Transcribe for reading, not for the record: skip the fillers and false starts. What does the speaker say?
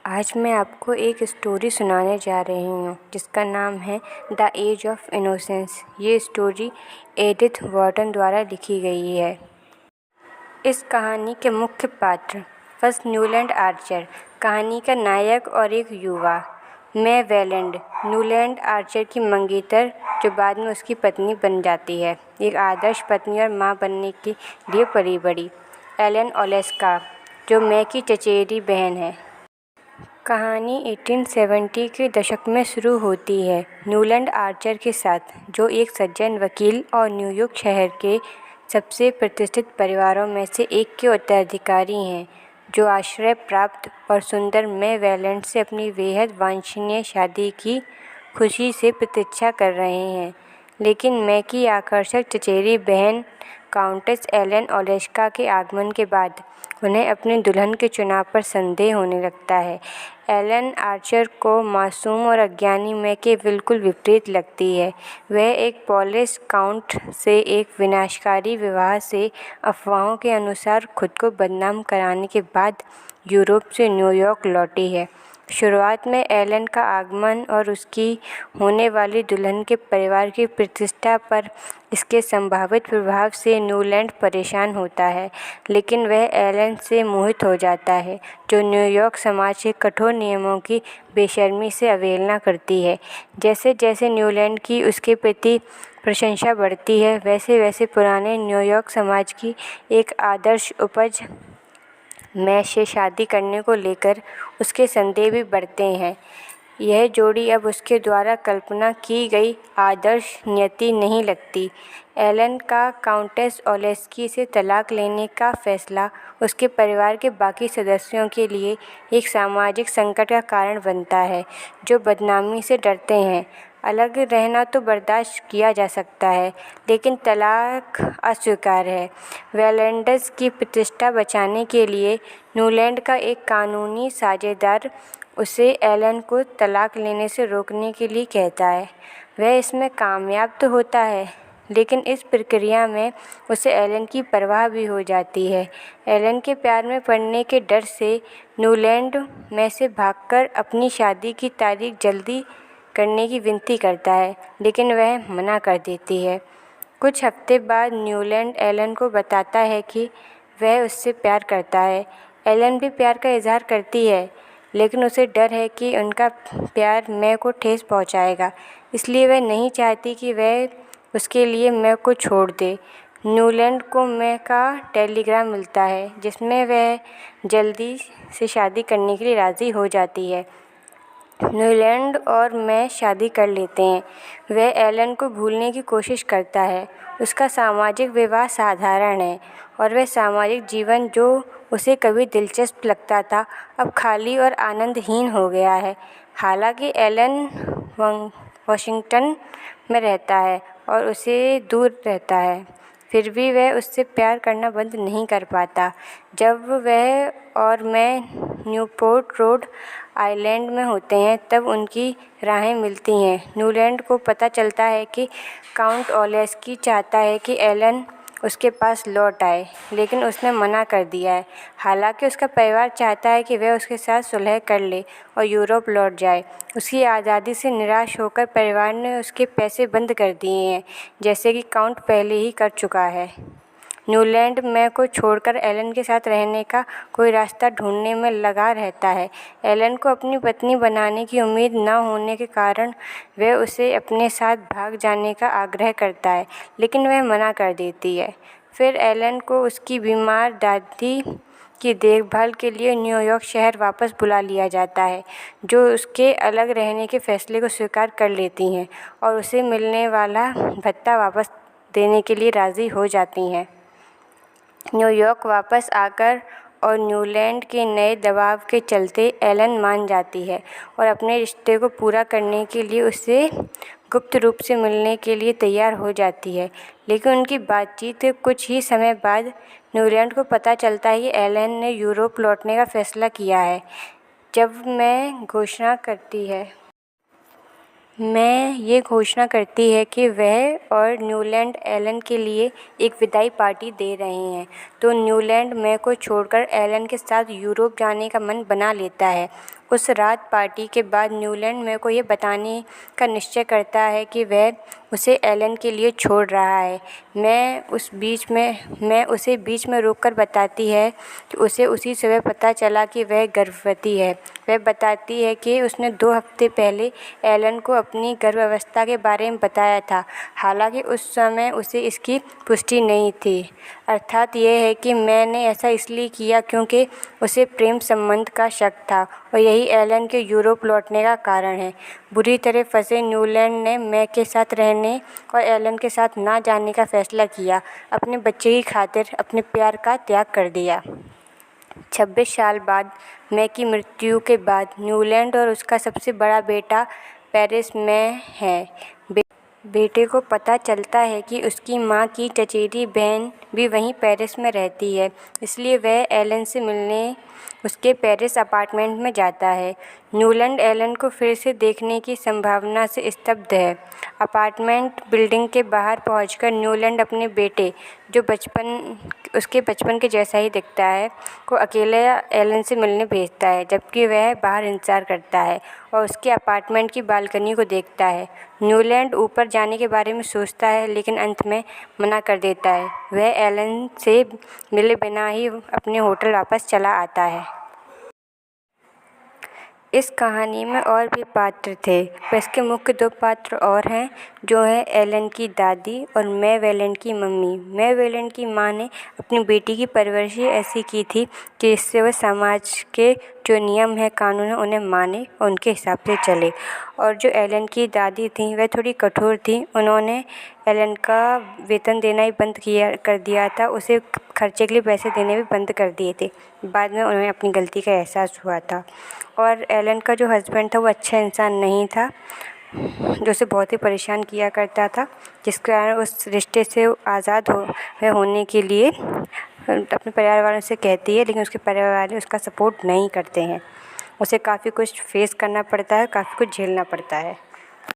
आज मैं आपको एक स्टोरी सुनाने जा रही हूँ जिसका नाम है द एज ऑफ इनोसेंस। ये स्टोरी एडिथ वॉर्टन द्वारा लिखी गई है। इस कहानी के मुख्य पात्र फर्स्ट न्यूलैंड आर्चर, कहानी का नायक और एक युवा। मैं वेलैंड, न्यूलैंड आर्चर की मंगेतर जो बाद में उसकी पत्नी बन जाती है, एक आदर्श पत्नी और माँ बनने के लिए पली बड़ी। एलन ओलेस्का जो मैं की चचेरी बहन है। कहानी 1870 के दशक में शुरू होती है न्यूलैंड आर्चर के साथ, जो एक सज्जन वकील और न्यूयॉर्क शहर के सबसे प्रतिष्ठित परिवारों में से एक के उत्तराधिकारी हैं, जो आश्रय प्राप्त और सुंदर मे वेलैंड से अपनी बेहद वांछनीय शादी की खुशी से प्रतीक्षा कर रहे हैं। लेकिन मे की आकर्षक चचेरी बहन काउंटेस एलन ओलेस्का के आगमन के बाद उन्हें अपने दुल्हन के चुनाव पर संदेह होने लगता है। एलन आर्चर को मासूम और अज्ञानी मे के बिल्कुल विपरीत लगती है। वह एक पॉलिश काउंट से एक विनाशकारी विवाह से अफवाहों के अनुसार खुद को बदनाम कराने के बाद यूरोप से न्यूयॉर्क लौटी है। शुरुआत में एलन का आगमन और उसकी होने वाली दुल्हन के परिवार की प्रतिष्ठा पर इसके संभावित प्रभाव से न्यूलैंड परेशान होता है, लेकिन वह एलन से मोहित हो जाता है, जो न्यूयॉर्क समाज के कठोर नियमों की बेशर्मी से अवहेलना करती है। जैसे जैसे न्यूलैंड की उसके प्रति प्रशंसा बढ़ती है, वैसे वैसे पुराने न्यूयॉर्क समाज की एक आदर्श उपज मे से शादी करने को लेकर उसके संदेह भी बढ़ते हैं। यह जोड़ी अब उसके द्वारा कल्पना की गई आदर्श नियति नहीं लगती। एलन का काउंटेस ओलेस्की से तलाक लेने का फैसला उसके परिवार के बाकी सदस्यों के लिए एक सामाजिक संकट का कारण बनता है, जो बदनामी से डरते हैं। अलग रहना तो बर्दाश्त किया जा सकता है, लेकिन तलाक अस्वीकार्य है। वेलैंडर्स की प्रतिष्ठा बचाने के लिए न्यूलैंड का एक कानूनी साझेदार उसे एलन को तलाक लेने से रोकने के लिए कहता है। वह इसमें कामयाब तो होता है, लेकिन इस प्रक्रिया में उसे एलन की परवाह भी हो जाती है। एलन के प्यार में पड़ने के डर से न्यूलैंड में से भागकर अपनी शादी की तारीख जल्दी करने की विनती करता है, लेकिन वह मना कर देती है। कुछ हफ्ते बाद न्यूलैंड एलन को बताता है कि वह उससे प्यार करता है। एलन भी प्यार का इजहार करती है, लेकिन उसे डर है कि उनका प्यार मे को ठेस पहुंचाएगा, इसलिए वह नहीं चाहती कि वह उसके लिए मे को छोड़ दे। न्यूलैंड को मे का टेलीग्राम मिलता है, जिसमें वह जल्दी से शादी करने के लिए राज़ी हो जाती है। न्यूलैंड और मे शादी कर लेते हैं। वह एलन को भूलने की कोशिश करता है। उसका सामाजिक विवाह साधारण है और वह सामाजिक जीवन जो उसे कभी दिलचस्प लगता था, अब खाली और आनंदहीन हो गया है। हालांकि एलन वाशिंगटन में रहता है और उसे दूर रहता है, फिर भी वह उससे प्यार करना बंद नहीं कर पाता। जब वह और मैं न्यूपोर्ट रोड आइलैंड में होते हैं, तब उनकी राहें मिलती हैं। न्यूलैंड को पता चलता है कि काउंट ओलेस्की चाहता है कि एलन उसके पास लौट आए, लेकिन उसने मना कर दिया है। हालांकि उसका परिवार चाहता है कि वह उसके साथ सुलह कर ले और यूरोप लौट जाए। उसकी आज़ादी से निराश होकर परिवार ने उसके पैसे बंद कर दिए हैं, जैसे कि काउंट पहले ही कर चुका है। न्यूलैंड मे को छोड़कर एलन के साथ रहने का कोई रास्ता ढूंढने में लगा रहता है। एलन को अपनी पत्नी बनाने की उम्मीद न होने के कारण वह उसे अपने साथ भाग जाने का आग्रह करता है, लेकिन वह मना कर देती है। फिर एलन को उसकी बीमार दादी की देखभाल के लिए न्यूयॉर्क शहर वापस बुला लिया जाता है, जो उसके अलग रहने के फैसले को स्वीकार कर लेती हैं और उसे मिलने वाला भत्ता वापस देने के लिए राज़ी हो जाती हैं। न्यूयॉर्क वापस आकर और न्यूलैंड के नए दबाव के चलते एलन मान जाती है और अपने रिश्ते को पूरा करने के लिए उससे गुप्त रूप से मिलने के लिए तैयार हो जाती है। लेकिन उनकी बातचीत के कुछ ही समय बाद न्यूलैंड को पता चलता है कि एलन ने यूरोप लौटने का फैसला किया है। जब मैं घोषणा करती है ये घोषणा करती है कि वह और न्यूलैंड एलन के लिए एक विदाई पार्टी दे रहे हैं, तो न्यूलैंड मे को छोड़कर एलन के साथ यूरोप जाने का मन बना लेता है। उस रात पार्टी के बाद न्यूलैंड मेरे को ये बताने का निश्चय करता है कि वह उसे एलन के लिए छोड़ रहा है। मैं उसे बीच में रोककर बताती है कि उसे उसी समय पता चला कि वह गर्भवती है। वह बताती है कि उसने 2 हफ्ते पहले एलन को अपनी गर्भावस्था के बारे में बताया था, हालांकि उस समय उसे इसकी पुष्टि नहीं थी। अर्थात यह है कि मैंने ऐसा इसलिए किया क्योंकि उसे प्रेम संबंध का शक था और यही एलन के यूरोप लौटने का कारण है। बुरी तरह फंसे न्यूलैंड ने मैं के साथ रहने और एलन के साथ ना जाने का फैसला किया। अपने बच्चे की खातिर अपने प्यार का त्याग कर दिया। 26 साल बाद मैं की मृत्यु के बाद न्यूलैंड और उसका सबसे बड़ा बेटा पेरिस में है। बेटे को पता चलता है कि उसकी मां की चचेरी बहन भी वहीं पेरिस में रहती है, इसलिए वह एलन से मिलने उसके पेरिस अपार्टमेंट में जाता है। न्यूलैंड एलन को फिर से देखने की संभावना से स्तब्ध है। अपार्टमेंट बिल्डिंग के बाहर पहुंचकर न्यूलैंड अपने बेटे, जो उसके बचपन के जैसा ही दिखता है, को अकेले एलन से मिलने भेजता है, जबकि वह बाहर इंतज़ार करता है और उसके अपार्टमेंट की बालकनी को देखता है। न्यूलैंड ऊपर जाने के बारे में सोचता है, लेकिन अंत में मना कर देता है। वह एलन से मिले बिना ही अपने होटल वापस चला आता है। इस कहानी में और भी पात्र थे, पर इसके मुख्य 2 पात्र और हैं, जो है एलन की दादी और मे वेलेंट की मम्मी। मे वेलेंट की माँ ने अपनी बेटी की परवरिश ऐसी की थी कि इससे वह समाज के जो नियम है, कानून है, उन्हें माने और उनके हिसाब से चले। और जो एलन की दादी थी वह थोड़ी कठोर थी। उन्होंने एलन का वेतन देना ही बंद कर दिया था, उसे खर्चे के लिए पैसे देने भी बंद कर दिए थे। बाद में उन्हें अपनी गलती का एहसास हुआ था। और एलन का जो हस्बैंड था वो अच्छा इंसान नहीं था, जो उसे बहुत ही परेशान किया करता था, जिस कारण उस रिश्ते से आज़ाद होने के लिए अपने परिवार वालों से कहती है, लेकिन उसके परिवार वाले उसका सपोर्ट नहीं करते हैं। उसे काफ़ी कुछ फेस करना पड़ता है, काफ़ी कुछ झेलना पड़ता है।